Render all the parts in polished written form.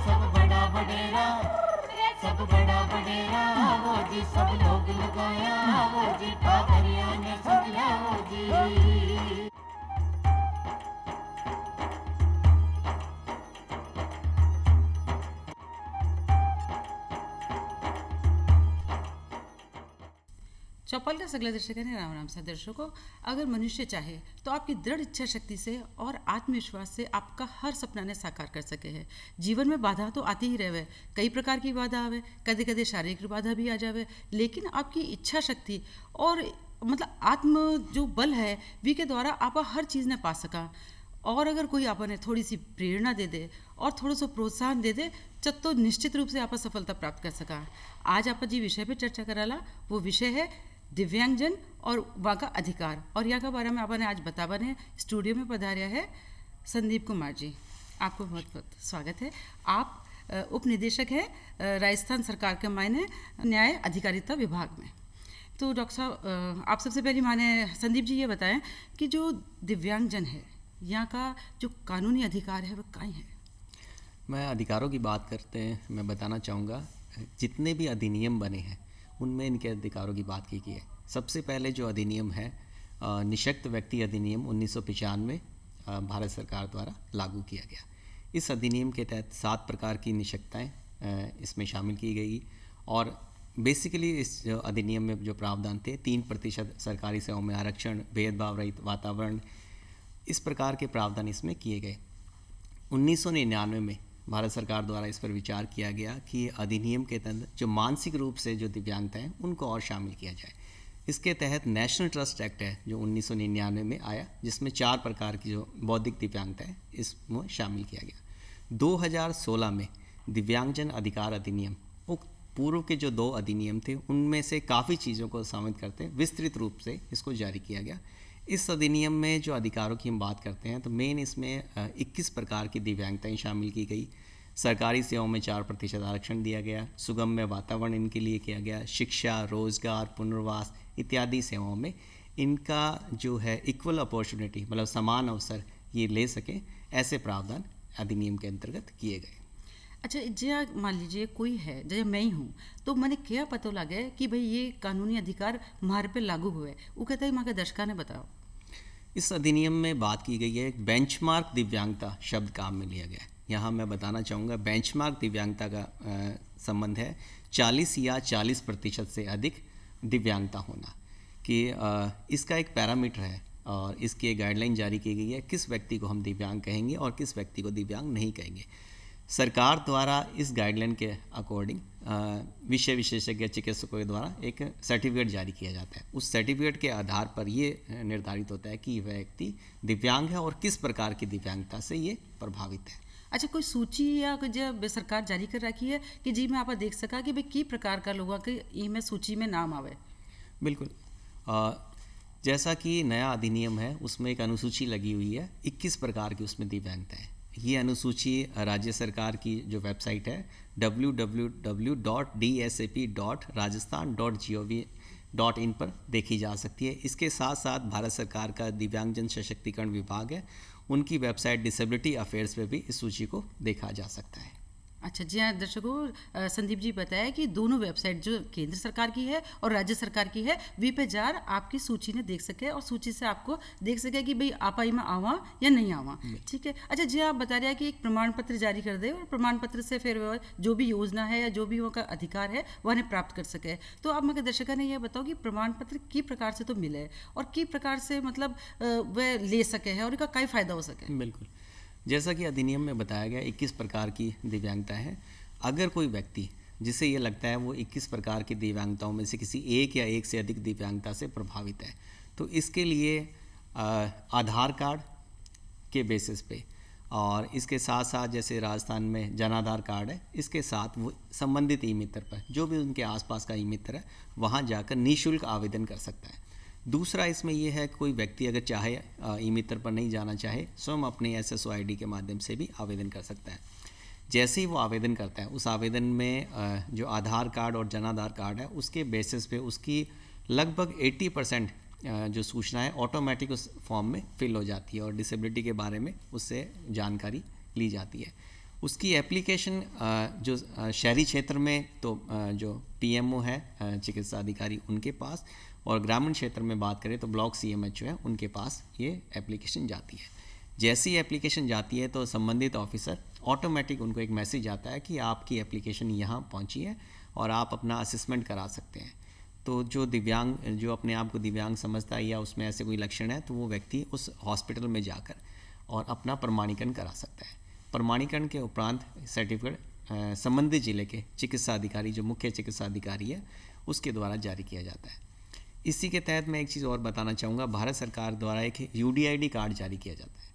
सब बड़ा बडेरा, सब बड़ा बडेरा वो जी, सब लोग लगाया वो जी, पादरिया ने समझा वो जी। चौपाल का सगला दर्शक है राम राम सा दर्शकों। अगर मनुष्य चाहे तो आपकी दृढ़ इच्छा शक्ति से और आत्मविश्वास से आपका हर सपना ने साकार कर सके है। जीवन में बाधा तो आती ही रहे, कई प्रकार की बाधा आवे, कदे कदे शारीरिक बाधा भी आ जावे, लेकिन आपकी इच्छा शक्ति और मतलब आत्म जो बल है वी के द्वारा आप हर चीज़ ने पा सका। और अगर कोई आपने थोड़ी सी प्रेरणा दे दे और थोड़ा सा प्रोत्साहन दे दे तो निश्चित रूप से आप सफलता प्राप्त कर सका। आज आप जी विषय पे चर्चा कराला, वो विषय है दिव्यांगजन और वहाँ का अधिकार, और यहाँ के बारे में आपने आज बतावा ने स्टूडियो में पधारिया है संदीप कुमार जी। आपको बहुत बहुत स्वागत है। आप उप निदेशक हैं राजस्थान सरकार के मायने न्याय अधिकारिता विभाग में। तो डॉक्टर साहब, आप सबसे पहले माने संदीप जी ये बताएं कि जो दिव्यांगजन है यहाँ का जो कानूनी अधिकार है वह कहाँ है? मैं अधिकारों की बात करते हैं, मैं बताना चाहूँगा जितने भी अधिनियम बने हैं उनमें इनके अधिकारों की बात की गई है। सबसे पहले जो अधिनियम है निशक्त व्यक्ति अधिनियम 1995 भारत सरकार द्वारा लागू किया गया। इस अधिनियम के तहत 7 प्रकार की निशक्तताएँ इसमें शामिल की गई और बेसिकली इस अधिनियम में जो प्रावधान थे 3% सरकारी सेवाओं में आरक्षण, भेदभाव रहित वातावरण, इस प्रकार के प्रावधान इसमें किए गए। 1999 में भारत सरकार द्वारा इस पर विचार किया गया कि अधिनियम के तहत जो मानसिक रूप से जो दिव्यांगता हैं उनको और शामिल किया जाए। इसके तहत नेशनल ट्रस्ट एक्ट है जो 1999 में आया, जिसमें 4 प्रकार की जो बौद्धिक दिव्यांगता है इसमें शामिल किया गया। 2016 में दिव्यांगजन अधिकार अधिनियम, पूर्व के जो 2 अधिनियम थे उनमें से काफ़ी चीज़ों को शामिल करते विस्तृत रूप से इसको जारी किया गया। इस अधिनियम में जो अधिकारों की हम बात करते हैं तो मेन इसमें 21 प्रकार की दिव्यांगताएं शामिल की गई। सरकारी सेवाओं में 4% आरक्षण दिया गया, सुगम्य वातावरण इनके लिए किया गया, शिक्षा, रोजगार, पुनर्वास इत्यादि सेवाओं में इनका जो है इक्वल अपॉर्चुनिटी मतलब समान अवसर ये ले सकें, ऐसे प्रावधान अधिनियम के अंतर्गत किए गए। अच्छा, जो मान लीजिए कोई है जैसे मैं ही हूँ, तो मैंने क्या पता लगे कि भाई ये कानूनी अधिकार हमारे पे लागू हुए, वो कहता है माँ दर्शका ने बताओ। इस अधिनियम में बात की गई है बेंचमार्क दिव्यांगता शब्द काम में लिया गया है। यहाँ मैं बताना चाहूँगा बेंचमार्क दिव्यांगता का संबंध है 40 या 40% से अधिक दिव्यांगता होना, कि इसका एक पैरामीटर है और इसकी एक गाइडलाइन जारी की गई है किस व्यक्ति को हम दिव्यांग कहेंगे और किस व्यक्ति को दिव्यांग नहीं कहेंगे। सरकार द्वारा इस गाइडलाइन के अकॉर्डिंग विषय विशेषज्ञ चिकित्सकों के द्वारा एक सर्टिफिकेट जारी किया जाता है। उस सर्टिफिकेट के आधार पर ये निर्धारित होता है कि वह व्यक्ति दिव्यांग है और किस प्रकार की दिव्यांगता से ये प्रभावित है। अच्छा, कोई सूची या जब सरकार जारी कर रखी है कि जी में आप देख सका कि भाई की प्रकार का लोगों के इनमें सूची में नाम आवे? बिल्कुल, जैसा कि नया अधिनियम है उसमें एक अनुसूची लगी हुई है 21 प्रकार की, उसमें दिव्यांगता है। ये अनुसूची राज्य सरकार की जो वेबसाइट है www.dsap.rajasthan.gov.in पर देखी जा सकती है। इसके साथ साथ भारत सरकार का दिव्यांगजन सशक्तिकरण विभाग है, उनकी वेबसाइट डिसेबिलिटी अफेयर्स पे भी इस सूची को देखा जा सकता है। अच्छा जी हाँ दर्शकों, संदीप जी बताया कि दोनों वेबसाइट जो केंद्र सरकार की है और राज्य सरकार की है वी पे जार आपकी सूची ने देख सके और सूची से आपको देख सके कि भाई आप आई में आवा या नहीं आवा। ठीक है। अच्छा जी, आप बता रहे हैं कि एक प्रमाण पत्र जारी कर दे और प्रमाण पत्र से फिर जो भी योजना है या जो भी वहाँ का अधिकार है वह ने प्राप्त कर सके। तो आप मेरे दर्शकों ने यह बताओ कि प्रमाण पत्र की प्रकार से तो मिले और की प्रकार से मतलब वह ले सके है और इसका कई फायदा हो सके? बिल्कुल, जैसा कि अधिनियम में बताया गया 21 प्रकार की दिव्यांगता है। अगर कोई व्यक्ति जिसे ये लगता है वो 21 प्रकार की दिव्यांगताओं में से किसी एक या एक से अधिक दिव्यांगता से प्रभावित है, तो इसके लिए आधार कार्ड के बेसिस पे और इसके साथ साथ जैसे राजस्थान में जन आधार कार्ड है, इसके साथ वो संबंधित ई मित्र पर जो भी उनके आसपास का ई मित्र है वहाँ जाकर निःशुल्क आवेदन कर सकता है। दूसरा इसमें यह है कि कोई व्यक्ति अगर चाहे ई मित्र पर नहीं जाना चाहे, स्वयं अपने SSO ID के माध्यम से भी आवेदन कर सकता है। जैसे ही वो आवेदन करता है उस आवेदन में जो आधार कार्ड और जन आधार कार्ड है उसके बेसिस पे उसकी लगभग 80% जो सूचना है ऑटोमेटिक उस फॉर्म में फिल हो जाती है और डिसेबिलिटी के बारे में उससे जानकारी ली जाती है। उसकी एप्लीकेशन जो शहरी क्षेत्र में तो जो पीएमओ है चिकित्सा अधिकारी उनके पास, और ग्रामीण क्षेत्र में बात करें तो ब्लॉक सीएमएचओ है उनके पास ये एप्लीकेशन जाती है। जैसी एप्लीकेशन जाती है तो संबंधित ऑफिसर ऑटोमेटिक उनको एक मैसेज आता है कि आपकी एप्लीकेशन यहाँ पहुँची है और आप अपना असेसमेंट करा सकते हैं। तो जो दिव्यांग, जो अपने आप को दिव्यांग समझता है या उसमें ऐसे कोई लक्षण है, तो वो व्यक्ति उस हॉस्पिटल में जाकर और अपना प्रमाणीकरण करा सकता है। प्रमाणीकरण के उपरांत सर्टिफिकेट संबंधित जिले के चिकित्सा अधिकारी, जो मुख्य चिकित्सा अधिकारी है, उसके द्वारा जारी किया जाता है। इसी के तहत मैं एक चीज़ और बताना चाहूँगा, भारत सरकार द्वारा एक यूडीआईडी कार्ड जारी किया जाता है।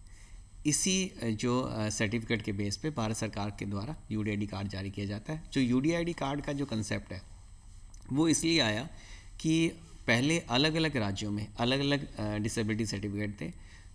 इसी जो सर्टिफिकेट के बेस पे भारत सरकार के द्वारा यूडीआईडी कार्ड जारी किया जाता है। जो यूडीआईडी कार्ड का जो कंसेप्ट है वो इसलिए आया कि पहले अलग अलग राज्यों में अलग अलग डिसेबिलिटी सर्टिफिकेट थे।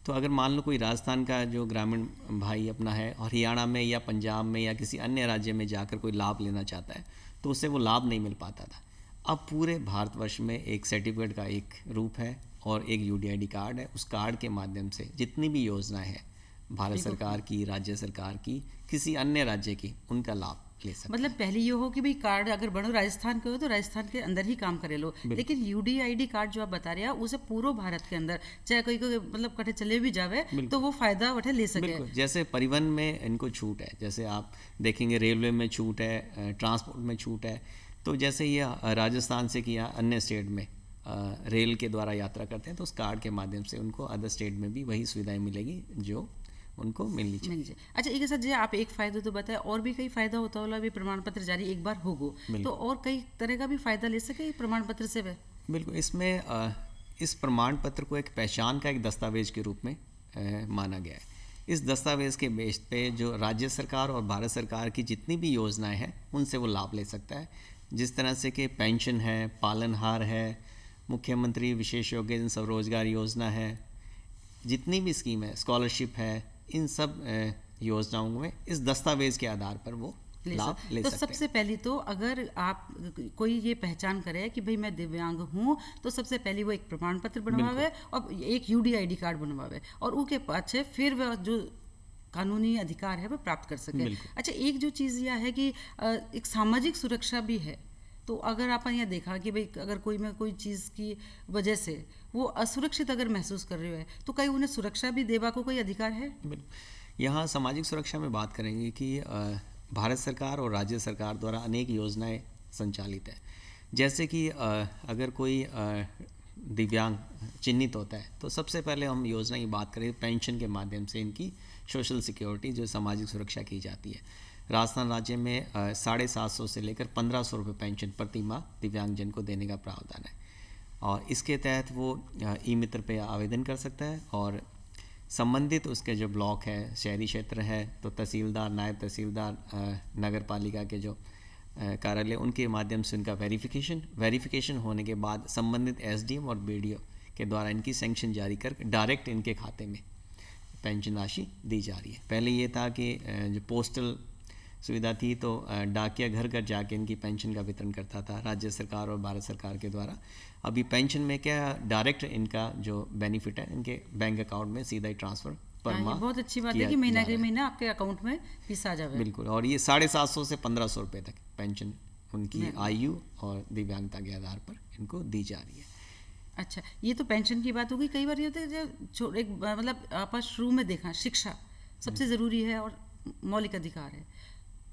तो अगर मान लो कोई राजस्थान का जो ग्रामीण भाई अपना है और हरियाणा में या पंजाब में या किसी अन्य राज्य में जाकर कोई लाभ लेना चाहता है तो उससे वो लाभ नहीं मिल पाता था। अब पूरे भारतवर्ष में एक सर्टिफिकेट का एक रूप है और एक यूडीआईडी कार्ड है। उस कार्ड के माध्यम से जितनी भी योजनाएं हैं भारत सरकार की, राज्य सरकार की, किसी अन्य राज्य की, उनका लाभ ले सकते। मतलब पहले ये हो कि भाई कार्ड अगर बनो राजस्थान के हो तो राजस्थान के अंदर ही काम करे लो, लेकिन यूडीआईडी कार्ड जो आप बता रहे हैं उसे पूरे भारत के अंदर चाहे कोई मतलब कटे चले भी जावे तो वो फायदा वठे ले सके। बिल्कुल, जैसे परिवहन में इनको छूट है, जैसे आप देखेंगे रेलवे में छूट है, ट्रांसपोर्ट में छूट है। तो जैसे ये राजस्थान से किया अन्य स्टेट में रेल के द्वारा यात्रा करते हैं तो उस कार्ड के माध्यम से उनको अदर स्टेट में भी वही सुविधाएं मिलेगी जो उनको मिलनी चाहिए। अच्छा, एक साथ आप एक फ़ायदा तो बताया, और भी कई फ़ायदा होता होला भी प्रमाण पत्र जारी एक बार होगो तो और कई तरह का भी फ़ायदा ले सके प्रमाण पत्र से वे? बिल्कुल, इसमें इस प्रमाण पत्र को एक पहचान का एक दस्तावेज के रूप में माना गया है। इस दस्तावेज के बेस पे जो राज्य सरकार और भारत सरकार की जितनी भी योजनाएं हैं उनसे वो लाभ ले सकता है। जिस तरह से कि पेंशन है, पालनहार है, मुख्यमंत्री विशेष योग्य स्वरोजगार योजना है, जितनी भी स्कीम है, स्कॉलरशिप है, इन सब योजनाओं में इस दस्तावेज के आधार पर वो लाभ ले सकते हैं। तो सबसे पहले तो अगर आप कोई ये पहचान करे कि भाई मैं दिव्यांग हूँ तो सबसे पहले वो एक प्रमाण पत्र बनवावे और एक यूडीआईडी कार्ड बनवावे और उसके पाछे फिर वह जो कानूनी अधिकार है वो प्राप्त कर सके। अच्छा, एक जो चीज़ यह है कि एक सामाजिक सुरक्षा भी है। तो अगर आप यहाँ देखा कि भाई अगर कोई में कोई चीज़ की वजह से वो असुरक्षित अगर महसूस कर रहे हो तो कहीं उन्हें सुरक्षा भी देवा को कोई अधिकार है? यहाँ सामाजिक सुरक्षा में बात करेंगे कि भारत सरकार और राज्य सरकार द्वारा अनेक योजनाएं संचालित है। जैसे कि अगर कोई दिव्यांग चिन्हित होता है तो सबसे पहले हम योजना की बात करें, पेंशन के माध्यम से इनकी सोशल सिक्योरिटी जो सामाजिक सुरक्षा की जाती है। राजस्थान राज्य में 750 से लेकर 1500 रुपये पेंशन प्रति माह दिव्यांगजन को देने का प्रावधान है और इसके तहत वो ई मित्र पे आवेदन कर सकता है और संबंधित उसके जो ब्लॉक है, शहरी क्षेत्र है तो तहसीलदार, नायब तहसीलदार, नगर पालिका के जो कार्यालय, उनके माध्यम से उनका वेरिफिकेशन होने के बाद संबंधित एसडीएम और बीडीओ के द्वारा इनकी सैंक्शन जारी कर डायरेक्ट इनके खाते में पेंशन राशि दी जा रही है। पहले ये था कि जो पोस्टल सुविधा थी तो डाकिया घर घर जाके इनकी पेंशन का वितरण करता था राज्य सरकार और भारत सरकार के द्वारा। अभी पेंशन में क्या डायरेक्ट इनका जो बेनिफिट है इनके बैंक अकाउंट में सीधा ही ट्रांसफर पर माह। बहुत अच्छी बात है कि महीना के महीना आपके अकाउंट में पैसा आ जाए। बिल्कुल, और ये 750 से 1500 रुपये तक पेंशन उनकी आयु और दिव्यांगता के आधार पर इनको दी जा रही है। अच्छा, ये तो पेंशन की बात होगी। कई बार ये होता है जो एक मतलब आप शुरू में देखा शिक्षा सबसे ज़रूरी है और मौलिक अधिकार है।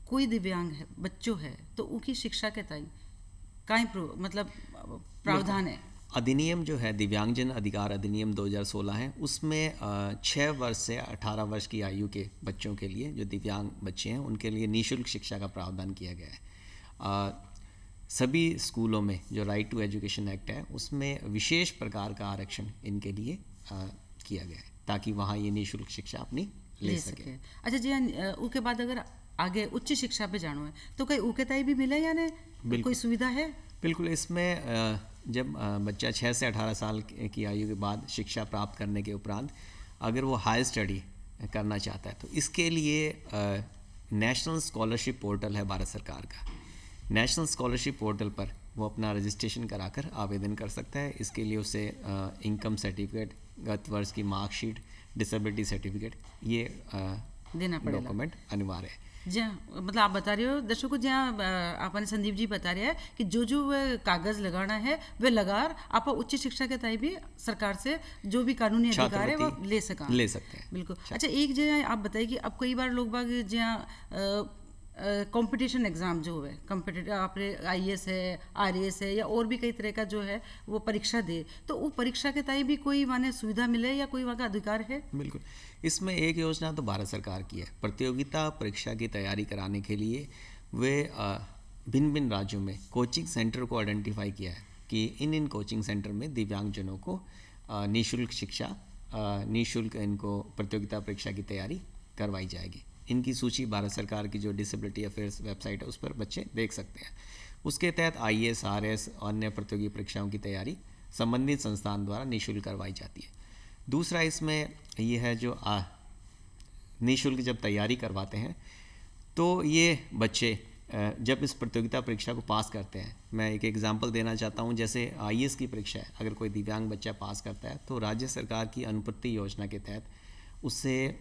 कोई दिव्यांग है, बच्चों है तो उनकी शिक्षा के ताई काई मतलब प्रावधान है। अधिनियम जो है दिव्यांगजन अधिकार अधिनियम 2016 है, उसमें 6 वर्ष से 18 वर्ष की आयु के बच्चों के लिए जो दिव्यांग बच्चे हैं उनके लिए निःशुल्क शिक्षा का प्रावधान किया गया है। सभी स्कूलों में जो राइट टू एजुकेशन एक्ट है उसमें विशेष प्रकार का आरक्षण इनके लिए किया गया है ताकि वहाँ ये निःशुल्क शिक्षा अपनी ले सके। अच्छा जी, उसके बाद अगर आगे उच्च शिक्षा पे जाना है तो कहीं उकेताई भी मिले या नहीं, कोई सुविधा है? बिल्कुल, इसमें जब बच्चा 6 से 18 साल की आयु के बाद शिक्षा प्राप्त करने के उपरांत अगर वो हायर स्टडी करना चाहता है तो इसके लिए नेशनल स्कॉलरशिप पोर्टल है भारत सरकार का। नेशनल स्कॉलरशिप पोर्टल पर वो अपना रजिस्ट्रेशन कराकर आवेदन कर सकता है। इसके लिए उसे इनकम सर्टिफिकेट, गत वर्ष की मार्कशीट, डिसेबिलिटी सर्टिफिकेट ये देना पड़ेगा, डॉक्यूमेंट अनिवार्य है। जहाँ मतलब आप बता रहे हो दर्शकों, जहाँ आपने संदीप जी बता रहे हैं कि जो कागज लगाना है वे लगार आप उच्च शिक्षा के तय भी सरकार से जो भी कानूनी अधिकार है वो ले सकते हैं। बिल्कुल। अच्छा, एक जगह आप बताइए कि अब कई बार लोग बाग जहाँ कंपटीशन एग्ज़ाम जो है, कंपटीटिव आपने IAS है, RAS है या और भी कई तरह का जो है वो परीक्षा दे, तो वो परीक्षा के तय भी कोई माने सुविधा मिले या कोई वहाँ का अधिकार है? बिल्कुल, इसमें एक योजना तो भारत सरकार की है। प्रतियोगिता परीक्षा की तैयारी कराने के लिए वे भिन्न भिन्न राज्यों में कोचिंग सेंटर को आइडेंटिफाई किया है कि इन कोचिंग सेंटर में दिव्यांगजनों को निःशुल्क शिक्षा, निःशुल्क इनको प्रतियोगिता परीक्षा की तैयारी करवाई जाएगी। इनकी सूची भारत सरकार की जो डिसेबिलिटी अफेयर्स वेबसाइट है उस पर बच्चे देख सकते हैं। उसके तहत IAS, RS और अन्य प्रतियोगी परीक्षाओं की तैयारी संबंधित संस्थान द्वारा निःशुल्क करवाई जाती है। दूसरा इसमें ये है जो निःशुल्क जब तैयारी करवाते हैं तो ये बच्चे जब इस प्रतियोगिता परीक्षा को पास करते हैं, मैं एक एग्जांपल देना चाहता हूँ। जैसे IAS की परीक्षा है, अगर कोई दिव्यांग बच्चा पास करता है तो राज्य सरकार की अनुप्रति योजना के तहत उससे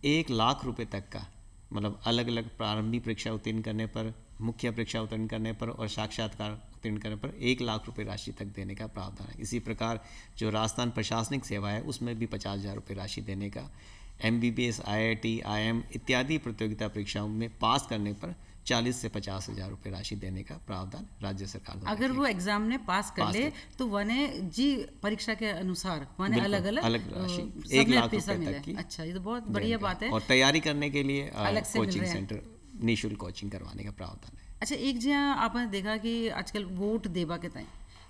1 लाख रुपए तक का, मतलब अलग अलग प्रारंभिक परीक्षा उत्तीर्ण करने पर, मुख्य परीक्षा उत्तीर्ण करने पर और साक्षात्कार उत्तीर्ण करने पर 1 लाख रुपए राशि तक देने का प्रावधान है। इसी प्रकार जो राजस्थान प्रशासनिक सेवा है उसमें भी 50,000 रुपये राशि देने का, MBBS, IIT, IIM इत्यादि प्रतियोगिता परीक्षाओं में पास करने पर 40 से 50,000 रुपये राशि देने का प्रावधान राज्य सरकार द्वारा। अगर वो एग्जाम ने पास कर ले तो वने जी परीक्षा के अनुसार वने अलग राशि 1 लाख रुपए तक की। अच्छा, ये तो बहुत बढ़िया बात है। और तैयारी करने के लिए अलग से कोचिंग सेंटर निःशुल्क कोचिंग करवाने का प्रावधान है। अच्छा, एक जहाँ आपने देखा कि आजकल वोट देवा के तय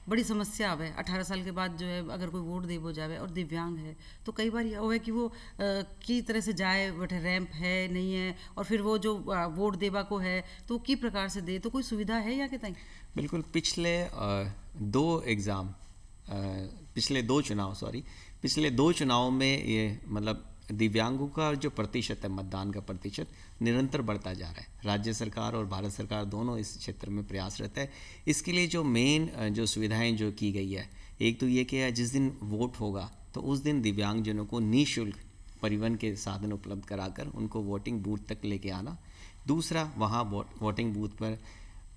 बड़ी समस्या आवे। 18 साल के बाद जो है अगर कोई वोट देवो जावे और दिव्यांग है तो कई बार यह हो है कि वो की तरह से जाए, बटे रैंप है नहीं है, और फिर वो जो वोट देवा को है तो की प्रकार से दे, तो कोई सुविधा है या कितना? बिल्कुल, पिछले दो चुनाव में ये मतलब दिव्यांगों का जो प्रतिशत है, मतदान का प्रतिशत निरंतर बढ़ता जा रहा है। राज्य सरकार और भारत सरकार दोनों इस क्षेत्र में प्रयासरत है। इसके लिए जो मेन जो सुविधाएं जो की गई है, एक तो ये कि जिस दिन वोट होगा तो उस दिन दिव्यांगजनों को निःशुल्क परिवहन के साधन उपलब्ध कराकर उनको वोटिंग बूथ तक लेके आना। दूसरा, वहाँ वोटिंग बूथ पर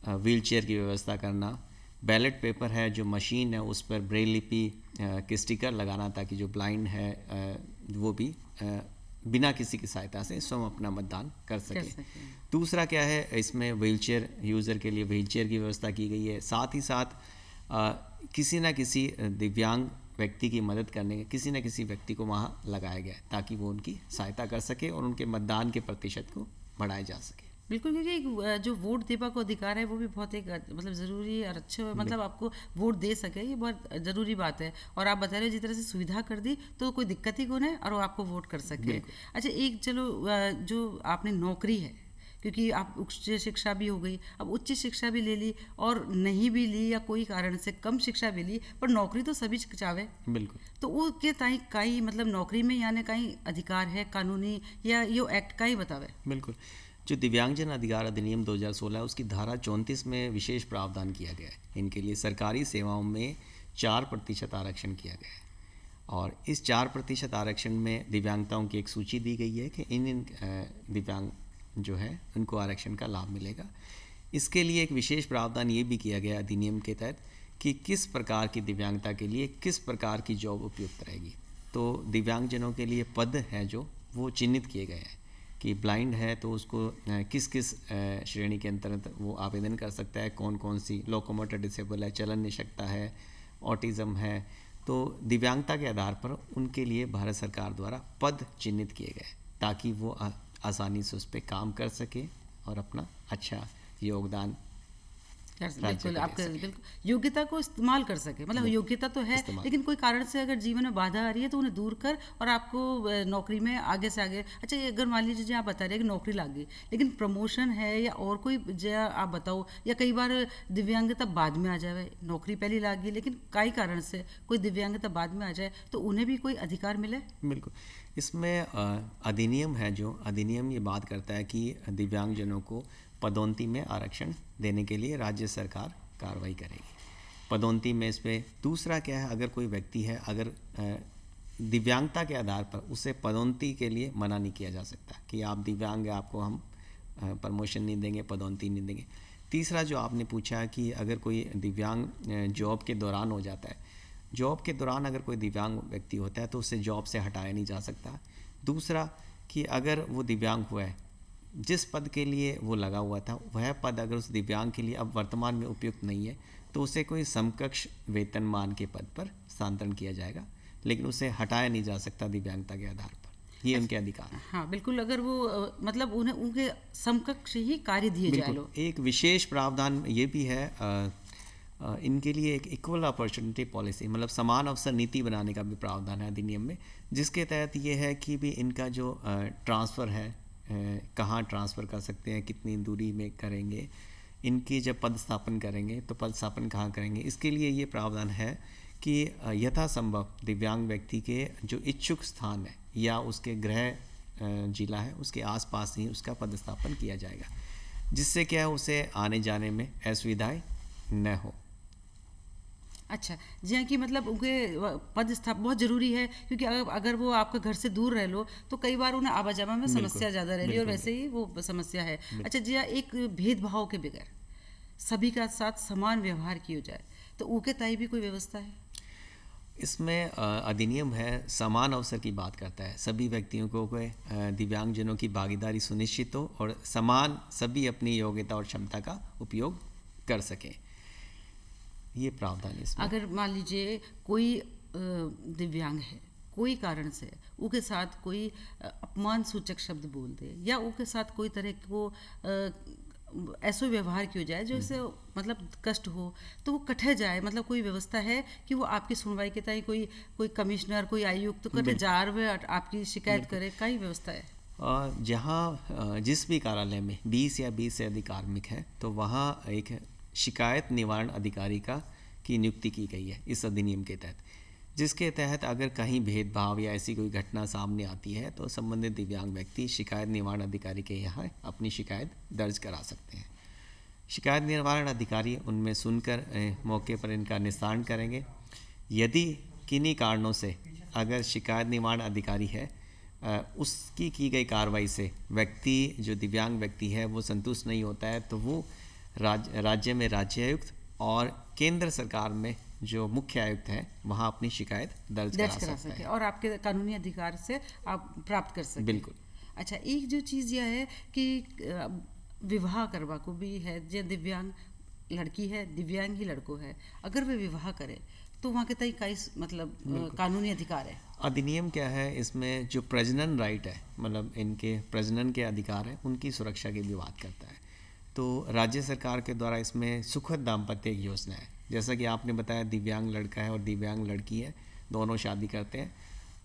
व्हीलचेयर की व्यवस्था करना। बैलेट पेपर है जो मशीन है उस पर ब्रेल लिपि के स्टिकर लगाना ताकि जो ब्लाइंड है वो भी बिना किसी की सहायता से स्वयं अपना मतदान कर सके। दूसरा क्या है, इसमें व्हीलचेयर यूज़र के लिए व्हीलचेयर की व्यवस्था की गई है। साथ ही साथ किसी न किसी दिव्यांग व्यक्ति की मदद करने किसी न किसी व्यक्ति को वहाँ लगाया गया है ताकि वो उनकी सहायता कर सके और उनके मतदान के प्रतिशत को बढ़ाया जा सके। बिल्कुल, क्योंकि जो वोट देवा को अधिकार है वो भी बहुत एक मतलब ज़रूरी और अच्छे, मतलब आपको वोट दे सके, ये बहुत ज़रूरी बात है। और आप बता रहे हो जिस तरह से सुविधा कर दी तो कोई दिक्कत ही कौन है और वो आपको वोट कर सके। अच्छा, एक चलो जो आपने नौकरी है, क्योंकि आप उच्च शिक्षा भी हो गई, अब उच्च शिक्षा भी ले ली और नहीं भी ली या कोई कारण से कम शिक्षा भी ली, पर नौकरी तो सभी चाहे। बिल्कुल, तो वो के ताई काई मतलब नौकरी में यानी कहीं अधिकार है कानूनी या यो एक्ट का ही बतावे? बिल्कुल, जो दिव्यांगजन अधिकार अधिनियम 2016 है उसकी धारा 34 में विशेष प्रावधान किया गया है। इनके लिए सरकारी सेवाओं में 4% आरक्षण किया गया है और इस 4% आरक्षण में दिव्यांगताओं की एक सूची दी गई है कि इन दिव्यांग जो है उनको आरक्षण का लाभ मिलेगा। इसके लिए एक विशेष प्रावधान ये भी किया गया अधिनियम के तहत कि किस प्रकार की दिव्यांगता के लिए किस प्रकार की जॉब उपयुक्त रहेगी। तो दिव्यांगजनों के लिए पद हैं जो वो चिन्हित किए गए हैं कि ब्लाइंड है तो उसको किस किस श्रेणी के अंतर्गत वो आवेदन कर सकता है, कौन कौन सी, लोकोमोटर डिसेबल है, चलन निषकता है, ऑटिज़म है। तो दिव्यांगता के आधार पर उनके लिए भारत सरकार द्वारा पद चिन्हित किए गए ताकि वो आसानी से उस पर काम कर सके और अपना अच्छा योगदान बिल्कुल आपके बिल्कुल योग्यता को इस्तेमाल कर सके। मतलब योग्यता तो है लेकिन कोई कारण से अगर जीवन में बाधा आ रही है तो उन्हें दूर कर और आपको नौकरी में आगे से आगे। अच्छा, अगर मान लीजिए आप बता रहे हैं कि नौकरी लग गई लेकिन प्रमोशन है या और कोई जो आप बताओ, या कई बार दिव्यांगता बाद में आ जाए, नौकरी पहले लग गई लेकिन कई कारण से कोई दिव्यांगता बाद में आ जाए तो उन्हें भी कोई अधिकार मिले? बिल्कुल, इसमें अधिनियम है जो अधिनियम ये बात करता है कि दिव्यांगजनों को पदोन्नति में आरक्षण देने के लिए राज्य सरकार कार्रवाई करेगी। पदोन्नति में इस पर दूसरा क्या है, अगर कोई व्यक्ति है, अगर दिव्यांगता के आधार पर उसे पदोन्नति के लिए मना नहीं किया जा सकता कि आप दिव्यांग हैं, आपको हम प्रमोशन नहीं देंगे, पदोन्नति नहीं देंगे। तीसरा जो आपने पूछा कि अगर कोई दिव्यांग जॉब के दौरान हो जाता है, जॉब के दौरान अगर कोई दिव्यांग व्यक्ति होता है तो उसे जॉब से हटाया नहीं जा सकता। दूसरा कि अगर वो दिव्यांग हुआ है, जिस पद के लिए वो लगा हुआ था वह पद अगर उस दिव्यांग के लिए अब वर्तमान में उपयुक्त नहीं है तो उसे कोई समकक्ष वेतनमान के पद पर स्थानांतरण किया जाएगा, लेकिन उसे हटाया नहीं जा सकता दिव्यांगता के आधार पर। ये उनके अधिकार है। हाँ बिल्कुल, अगर वो मतलब उन्हें उनके समकक्ष ही कार्य दिए जाए। लो एक विशेष प्रावधान ये भी है इनके लिए, एक इक्वल अपॉर्चुनिटी पॉलिसी मतलब समान अवसर नीति बनाने का भी प्रावधान है अधिनियम में, जिसके तहत ये है कि भी इनका जो ट्रांसफ़र है, कहाँ ट्रांसफ़र कर सकते हैं, कितनी दूरी में करेंगे, इनकी जब पदस्थापन करेंगे तो पदस्थापन कहाँ करेंगे, इसके लिए ये प्रावधान है कि यथासंभव दिव्यांग व्यक्ति के जो इच्छुक स्थान है या उसके गृह जिला है उसके आसपास ही उसका पदस्थापन किया जाएगा, जिससे क्या है उसे आने जाने में असुविधाएं न हो। अच्छा जी हाँ, कि मतलब उनके पद स्थापना बहुत ज़रूरी है, क्योंकि अगर वो आपके घर से दूर रह लो तो कई बार उन्हें आवाजाही में समस्या ज़्यादा रह रही है, और वैसे ही वो समस्या है। अच्छा जी हाँ, एक भेदभाव के बगैर सभी का साथ समान व्यवहार किया जाए तो ऊके ताई भी कोई व्यवस्था है इसमें? अधिनियम है समान अवसर की बात करता है, सभी व्यक्तियों को दिव्यांगजनों की भागीदारी सुनिश्चित हो और समान सभी अपनी योग्यता और क्षमता का उपयोग कर सकें, ये प्रावधान इसमें। अगर मान लीजिए कोई दिव्यांग है, कोई कारण से उसके साथ कोई अपमान सूचक शब्द बोल दे या उसके साथ कोई तरह को ऐसा व्यवहार किया जाए जो इसे मतलब कष्ट हो, तो वो कटे जाए, मतलब कोई व्यवस्था है कि वो आपकी सुनवाई के ताई कोई कमिश्नर, कोई आयुक्त तो कटे जार वे आपकी शिकायत करे, कई व्यवस्था है? जहाँ जिस भी कार्यालय में 20 या 20 से अधिक कार्मिक है तो वहाँ एक शिकायत निवारण अधिकारी की नियुक्ति की गई है इस अधिनियम के तहत, जिसके तहत अगर कहीं भेदभाव या ऐसी कोई घटना सामने आती है तो संबंधित दिव्यांग व्यक्ति शिकायत निवारण अधिकारी के यहाँ अपनी शिकायत दर्ज करा सकते हैं। शिकायत निवारण अधिकारी उनमें सुनकर मौके पर इनका निस्तारण करेंगे। यदि किन्हीं कारणों से अगर शिकायत निवारण अधिकारी है उसकी की गई कार्रवाई से व्यक्ति जो दिव्यांग व्यक्ति है वो संतुष्ट नहीं होता है तो वो राज्य में राज्यायुक्त और केंद्र सरकार में जो मुख्य आयुक्त है वहाँ अपनी शिकायत दर्ज करा सकते हैं और आपके कानूनी अधिकार से आप प्राप्त कर सकते हैं। बिल्कुल। अच्छा, एक जो चीज़ यह है कि विवाह करवा को भी है, जो दिव्यांग लड़की है, दिव्यांग ही लड़को है, अगर वे विवाह करे तो वहाँ के तय कई मतलब कानूनी अधिकार है। अधिनियम क्या है इसमें जो प्रजनन राइट है, मतलब इनके प्रजनन के अधिकार है, उनकी सुरक्षा की भी बात करता है। तो राज्य सरकार के द्वारा इसमें सुखद दाम्पत्य योजना है, जैसा कि आपने बताया दिव्यांग लड़का है और दिव्यांग लड़की है, दोनों शादी करते हैं,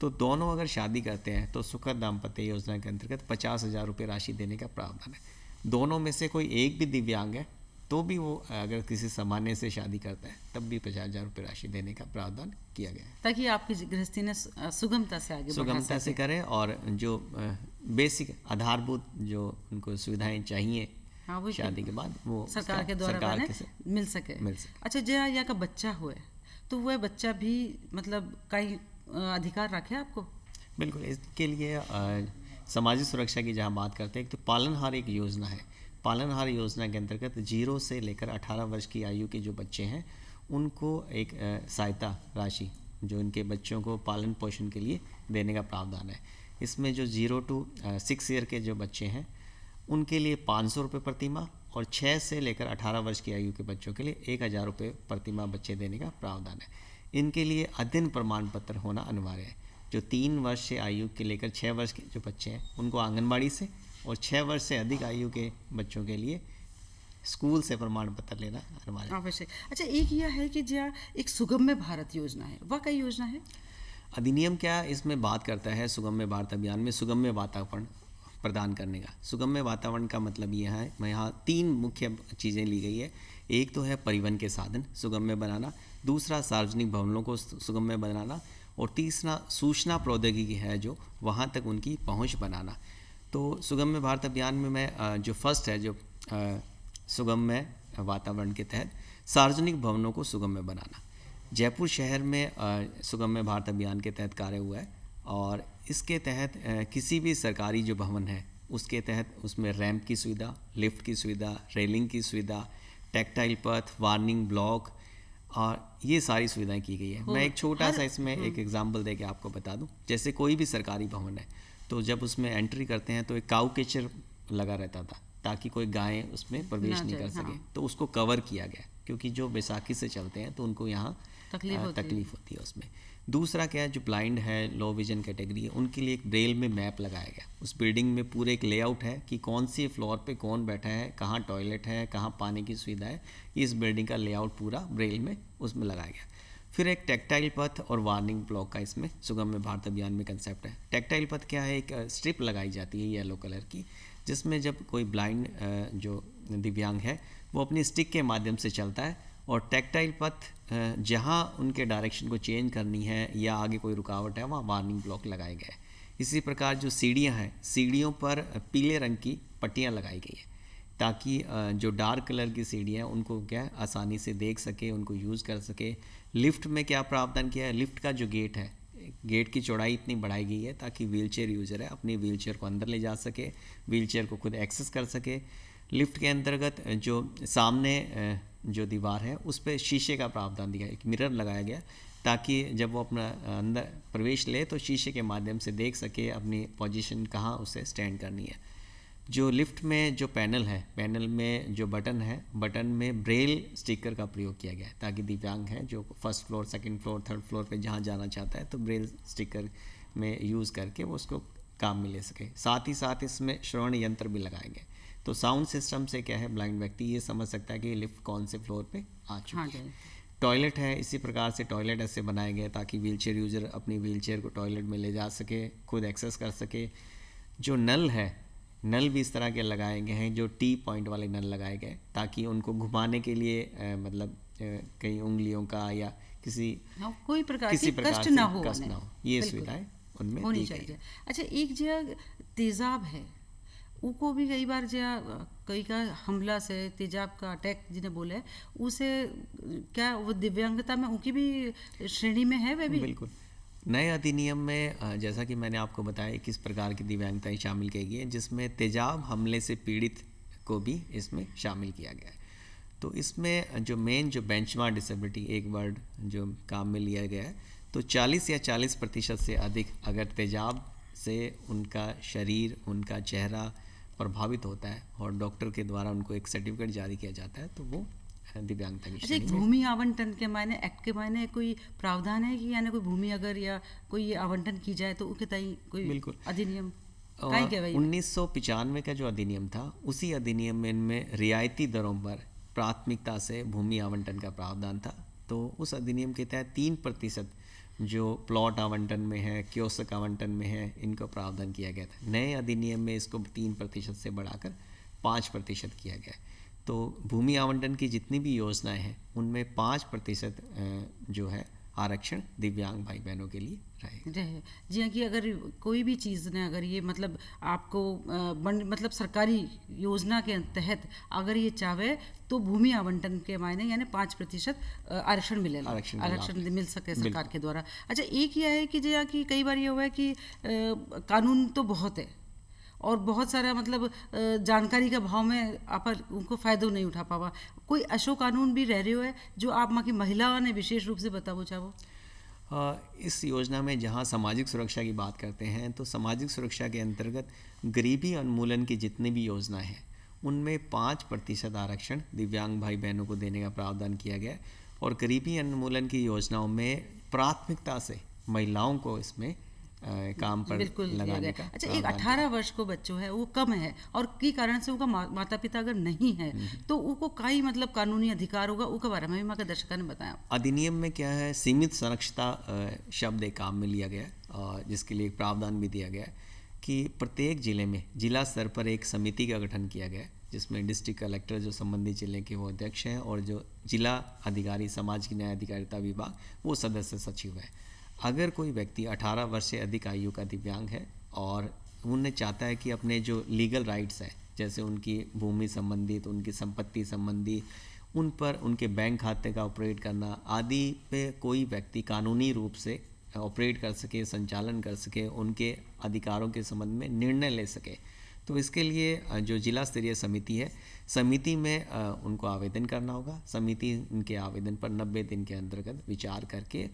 तो दोनों अगर शादी करते हैं तो सुखद दाम्पत्य योजना के अंतर्गत 50,000 रुपये राशि देने का प्रावधान है। दोनों में से कोई एक भी दिव्यांग है तो भी वो अगर किसी सामान्य से शादी करता है तब भी 50,000 रुपये राशि देने का प्रावधान किया गया है, ताकि आपकी गृहस्थी ने सुगमता से करें और जो बेसिक आधारभूत जो उनको सुविधाएं चाहिए शादी के बाद वो सरकार के द्वारा मिल सके। अच्छा, जो यहाँ का बच्चा हुए तो वह बच्चा भी मतलब कई अधिकार रखे आपको? बिल्कुल, इसके लिए सामाजिक सुरक्षा की जहाँ बात करते हैं तो पालनहार एक योजना है। पालनहार योजना के अंतर्गत 0 से लेकर 18 वर्ष की आयु के जो बच्चे हैं उनको एक सहायता राशि जो इनके बच्चों को पालन पोषण के लिए देने का प्रावधान है। इसमें जो 0 to 6 ईयर के जो बच्चे हैं उनके लिए 500 रुपये प्रतिमाह और 6 से लेकर 18 वर्ष की आयु के बच्चों के लिए 1,000 रुपये प्रतिमाह बच्चे देने का प्रावधान है। इनके लिए अध्ययन प्रमाण पत्र होना अनिवार्य है। जो 3 वर्ष से आयु के लेकर 6 वर्ष के जो बच्चे हैं उनको आंगनबाड़ी से और 6 वर्ष से अधिक आयु के बच्चों के लिए स्कूल से प्रमाण पत्र लेना अनिवार्य आवश्यक। अच्छा, एक यह है कि जो एक सुगम्य भारत योजना है, वह कई योजना है? अधिनियम क्या इसमें बात करता है सुगम्य भारत अभियान में सुगम्य वातावरण प्रदान करने का। सुगम्य वातावरण का मतलब यह है, यहाँ 3 मुख्य चीज़ें ली गई है। एक तो है परिवहन के साधन सुगम्य बनाना, दूसरा सार्वजनिक भवनों को सुगम्य बनाना और तीसरा सूचना प्रौद्योगिकी है जो वहाँ तक उनकी पहुँच बनाना। तो सुगम्य भारत अभियान में मैं जो फर्स्ट है जो सुगम्य वातावरण के तहत सार्वजनिक भवनों को सुगम्य बनाना। जयपुर शहर में सुगम्य भारत अभियान के तहत कार्य हुआ है, और इसके तहत किसी भी सरकारी जो भवन है उसके तहत उसमें रैंप की सुविधा, लिफ्ट की सुविधा, रेलिंग की सुविधा, टैक्टाइल पथ, वार्निंग ब्लॉक, और ये सारी सुविधाएं की गई है। मैं एक छोटा सा इसमें एक एग्जांपल दे के आपको बता दूं। जैसे कोई भी सरकारी भवन है तो जब उसमें एंट्री करते हैं तो एक काऊ कैचर लगा रहता था ताकि कोई गाय उसमें प्रवेश नहीं कर सके, तो उसको कवर किया गया क्योंकि जो बैसाखी से चलते हैं तो उनको यहाँ तकलीफ होती है उसमें। दूसरा क्या है, जो ब्लाइंड है, लो विजन कैटेगरी है, उनके लिए एक ब्रेल में मैप लगाया गया। उस बिल्डिंग में पूरे एक लेआउट है कि कौन सी फ्लोर पे कौन बैठा है, कहाँ टॉयलेट है, कहाँ पानी की सुविधा है, इस बिल्डिंग का लेआउट पूरा ब्रेल में उसमें लगाया गया। फिर एक टैक्टाइल पथ और वार्निंग ब्लॉक का इसमें सुगम्य भारत अभियान में कंसेप्ट है। टैक्टाइल पथ क्या है, एक स्ट्रिप लगाई जाती है येलो कलर की, जिसमें जब कोई ब्लाइंड जो दिव्यांग है वो अपनी स्टिक के माध्यम से चलता है, और टैक्टाइल पथ जहाँ उनके डायरेक्शन को चेंज करनी है या आगे कोई रुकावट है वहाँ वार्निंग ब्लॉक लगाए गए हैं। इसी प्रकार जो सीढ़ियाँ हैं, सीढ़ियों पर पीले रंग की पट्टियाँ लगाई गई है ताकि जो डार्क कलर की सीढ़ियाँ हैं उनको क्या है आसानी से देख सके, उनको यूज़ कर सके। लिफ्ट में क्या प्रावधान किया है, लिफ्ट का जो गेट है, गेट की चौड़ाई इतनी बढ़ाई गई है ताकि व्हीलचेयर यूज़र है अपनी व्हीलचेयर को अंदर ले जा सके, व्हीलचेयर को खुद एक्सेस कर सके। लिफ्ट के अंतर्गत जो सामने जो दीवार है उस पर शीशे का प्रावधान दिया, एक मिरर लगाया गया ताकि जब वो अपना अंदर प्रवेश ले तो शीशे के माध्यम से देख सके अपनी पोजीशन कहाँ उसे स्टैंड करनी है। जो लिफ्ट में जो पैनल है, पैनल में जो बटन है, बटन में ब्रेल स्टिकर का प्रयोग किया गया है ताकि दिव्यांग है जो first floor, second floor, third floor पे जहाँ जाना चाहता है तो ब्रेल स्टिकर में यूज़ करके वो उसको काम में ले सके। साथ ही साथ इसमें श्रवण यंत्र भी लगाएंगे, तो साउंड सिस्टम से क्या है ब्लाइंड व्यक्ति ये समझ सकता है कि लिफ्ट कौन से फ्लोर पे आ चुकी है। टॉयलेट है, इसी प्रकार से टॉयलेट ऐसे बनाए गए ताकि व्हीलचेयर यूज़र अपनी व्हीलचेयर को टॉयलेट में ले जा सके, खुद एक्सेस कर सके। जो नल है, नल भी इस तरह के लगाए गए हैं, जो टी पॉइंट वाले नल लगाए गए ताकि उनको घुमाने के लिए मतलब कई उंगलियों का या कोई प्रकार किसी की प्रकार कष्ट से ना हो, ये सुविधाएं उनमें होनी दी चाहिए। गई। अच्छा, एक जगह तेजाब है, उनको भी कई बार कई का हमला से तेजाब का अटैक जिन्हें बोले है, उसे क्या वो दिव्यांगता में उनकी भी श्रेणी में है? वह भी बिल्कुल। नए अधिनियम में जैसा कि मैंने आपको बताया किस प्रकार की दिव्यांगताएं शामिल की गई है, जिसमें तेजाब हमले से पीड़ित को भी इसमें शामिल किया गया है। तो इसमें जो मेन जो बेंचमार्क डिसेबिलिटी एक वर्ड जो काम में लिया गया है, तो 40 या 40% से अधिक अगर तेजाब से उनका शरीर, उनका चेहरा प्रभावित होता है और डॉक्टर के द्वारा उनको एक सर्टिफिकेट जारी किया जाता है तो वो दिव्यांगता की अच्छा, श्रेणी एक में। भूमि आवंटन के मायने एक्ट के मायने कोई प्रावधान है कि यानी कोई भूमि अगर या कोई आवंटन की जाए तो उसके तय कोई बिल्कुल। अधिनियम और काहे के भाई 1995 का जो अधिनियम था, उसी अधिनियम में इनमें रियायती दरों पर प्राथमिकता से भूमि आवंटन का प्रावधान था। तो उस अधिनियम के तहत 3% जो प्लॉट आवंटन में है, कियोस्क आवंटन में है, इनको प्रावधान किया गया था। नए अधिनियम में इसको 3% से बढ़ाकर 5% किया गया है। तो भूमि आवंटन की जितनी भी योजनाएं हैं उनमें 5% जो है आरक्षण दिव्यांग भाई बहनों के लिए रहेगा। जी हाँ, कि अगर कोई भी चीज़ ने अगर ये मतलब आपको मतलब सरकारी योजना के तहत अगर ये चाहे तो भूमि आवंटन के मायने यानी 5% आरक्षण मिलेगा, आरक्षण मिल सके सरकार के द्वारा। अच्छा, एक यह है कि जो कि कई बार ये हुआ है कि कानून तो बहुत है और बहुत सारा मतलब जानकारी का भाव में आप उनको फ़ायदा नहीं उठा पावा, कोई अशो कानून भी रह रहे हो है जो आप माँ की महिला ने विशेष रूप से बताओ चाहो? इस योजना में जहाँ सामाजिक सुरक्षा की बात करते हैं तो सामाजिक सुरक्षा के अंतर्गत गरीबी उन्मूलन की जितनी भी योजनाएं हैं उनमें 5% आरक्षण दिव्यांग भाई बहनों को देने का प्रावधान किया गया है। और गरीबी उन्मूलन की योजनाओं में प्राथमिकता से महिलाओं को इसमें काम पर लगाने का। अच्छा, एक 18 वर्ष को बच्चों है वो कम है और के कारण से उनका माता पिता अगर नहीं है तो उनको कई मतलब कानूनी अधिकार होगा, उसके बारे में भी माँ के दर्शकों ने बताया। अधिनियम में क्या है, सीमित संरक्षता शब्द एक काम में लिया गया है और जिसके लिए एक प्रावधान भी दिया गया है कि प्रत्येक जिले में जिला स्तर पर एक समिति का गठन किया गया है जिसमें डिस्ट्रिक्ट कलेक्टर जो संबंधित जिले के वो अध्यक्ष हैं और जो जिला अधिकारी सामाजिक न्याय अधिकारिता विभाग वो सदस्य सचिव है। अगर कोई व्यक्ति 18 वर्ष से अधिक आयु का दिव्यांग है और उन्हें चाहता है कि अपने जो लीगल राइट्स हैं जैसे उनकी भूमि संबंधित, उनकी संपत्ति संबंधी, उन पर उनके बैंक खाते का ऑपरेट करना आदि पे कोई व्यक्ति कानूनी रूप से ऑपरेट कर सके, संचालन कर सके, उनके अधिकारों के संबंध में निर्णय ले सके। तो इसके लिए जो जिला स्तरीय समिति है, समिति में उनको आवेदन करना होगा। समिति उनके आवेदन पर 90 दिन के अंतर्गत विचार करके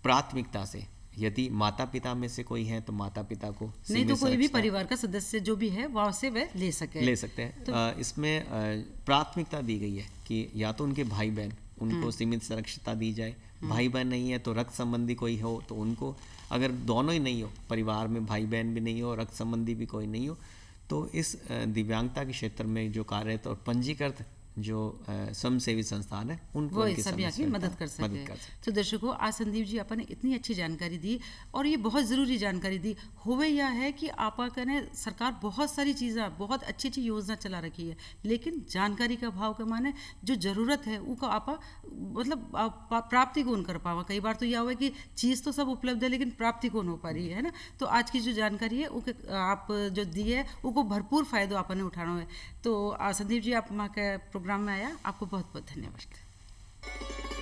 प्राथमिकता से, यदि माता पिता में से कोई है तो माता पिता को, नहीं तो कोई भी परिवार का सदस्य जो भी है वहाँ से वह ले सकते हैं। तो इसमें प्राथमिकता दी गई है कि या तो उनके भाई बहन, उनको सीमित सुरक्षितता दी जाए। भाई बहन नहीं है तो रक्त संबंधी कोई हो तो उनको, अगर दोनों ही नहीं हो, परिवार में भाई बहन भी नहीं हो, रक्त संबंधी भी कोई नहीं हो, तो इस दिव्यांगता के क्षेत्र में जो कार्यरत और पंजीकृत जो स्वयंसेवी संस्थान है उनको सभी आके मदद कर सके। तो दर्शकों, आज संदीप जी आपने इतनी अच्छी जानकारी दी और ये बहुत ज़रूरी जानकारी दी। होवे यह है कि आपा ने सरकार बहुत सारी चीज़ें, बहुत अच्छी अच्छी योजना चला रखी है, लेकिन जानकारी का अभाव के माने जो ज़रूरत है वो आपा मतलब प्राप्ति कौन कर पावा। कई बार तो यह हुआ कि चीज़ तो सब उपलब्ध है लेकिन प्राप्ति कौन हो पा रही है ना। तो आज की जो जानकारी है वो आप जो दी है वो भरपूर फायदा आपने उठाना है। तो संदीप जी आप प्रोग्राम में आया, आपको बहुत बहुत धन्यवाद।